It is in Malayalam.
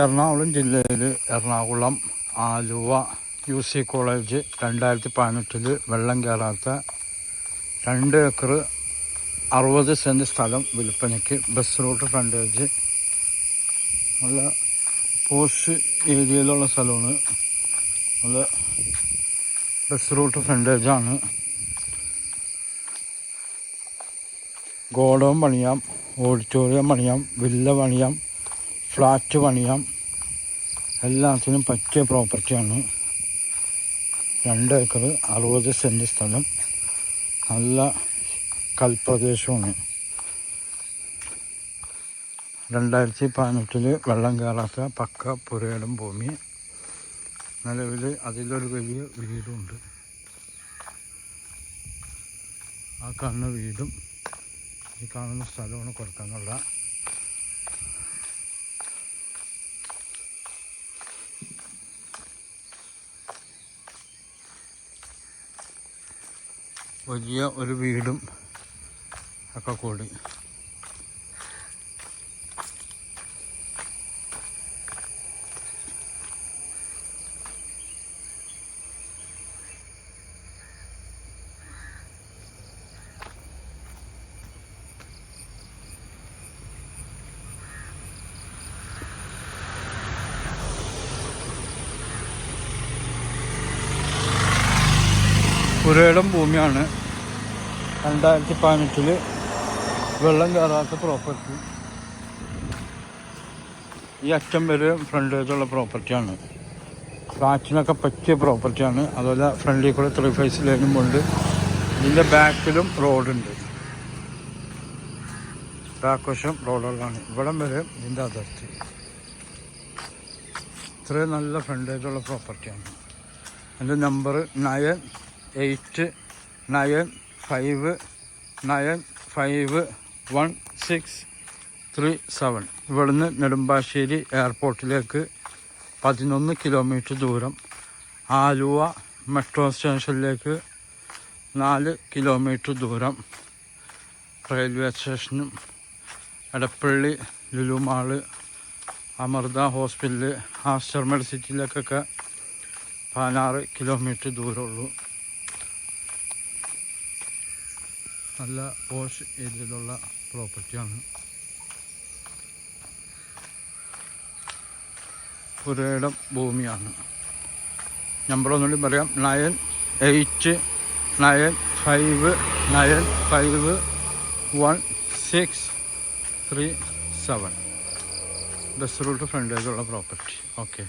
എറണാകുളം ജില്ലയിൽ എറണാകുളം ആലുവ UC കോളേജ് 2018 വെള്ളം കയറാത്ത 2 ഏക്കർ 60 സെൻറ്റ് സ്ഥലം വിൽപ്പനയ്ക്ക്. ബസ് റൂട്ട് ഫ്രണ്ടേജ്, നല്ല പോസ്റ്റ് ഏരിയയിലുള്ള സ്ഥലമാണ്. നല്ല ബസ് റൂട്ട് ഫ്രണ്ടേജാണ്. ഗോഡൗൺ പണിയാം, ഓഡിറ്റോറിയം പണിയാം, വില്ല പണിയാം, ഫ്ലാറ്റ് പണിയാം, എല്ലാത്തിനും പറ്റിയ പ്രോപ്പർട്ടിയാണ്. 2 ഏക്കർ 60 സെൻറ്റ് സ്ഥലം, നല്ല കൽപ്രദേശമാണ്. 2018 വെള്ളം കയറാത്ത പക്ക പുരയിടം ഭൂമി. നിലവിൽ അതിലൊരു വലിയ വീടുണ്ട്. ആ കാണുന്ന വീടും ഈ കാണുന്ന സ്ഥലമാണ് കൊടുക്കാനുള്ള. വലിയ ഒരു വീടും ഒക്കെ കൂടി. പുരയിടം ഭൂമിയാണ്. 2018 വെള്ളം കയറാത്ത പ്രോപ്പർട്ടി. ഈ അറ്റം വരെ ഫ്രണ്ടേജുള്ള പ്രോപ്പർട്ടിയാണ്. ഫ്ലാറ്റിനൊക്കെ പറ്റിയ പ്രോപ്പർട്ടിയാണ്. അതുപോലെ ഫ്രണ്ടിൽ കൂടെ 3 ഫേസ് ലൈനും ഉണ്ട്. ഇതിൻ്റെ ബാക്കിലും റോഡുണ്ട്. ബാക്ക് വശം റോഡുകളാണ്. ഇവിടം വരെ ഇതിൻ്റെ അതിർത്തി. ഇത്രയും നല്ല ഫ്രണ്ടേജുള്ള പ്രോപ്പർട്ടിയാണ്. എൻ്റെ നമ്പർ 9895951637. ഇവിടുന്ന് നെടുമ്പാശ്ശേരി എയർപോർട്ടിലേക്ക് 11 കിലോമീറ്റർ ദൂരം. ആലുവ മെട്രോ സ്റ്റേഷനിലേക്ക് 4 കിലോമീറ്റർ ദൂരം. റെയിൽവേ സ്റ്റേഷനും Edappally, Lulu mall, Amrita hospital, Aster മെഡിസിറ്റിയിലേക്കൊക്കെ 16 കിലോമീറ്റർ ദൂരമുള്ളൂ. നല്ല പോഷ് ഏരിയയിലുള്ള പ്രോപ്പർട്ടിയാണ്. പുരയിടം ഭൂമിയാണ്. നമ്പർ ഒന്നുകൂടി പറയാം: 9895951637. ബസ് റൂട്ട് ഫ്രണ്ടേജുള്ള പ്രോപ്പർട്ടി. ഓക്കെ.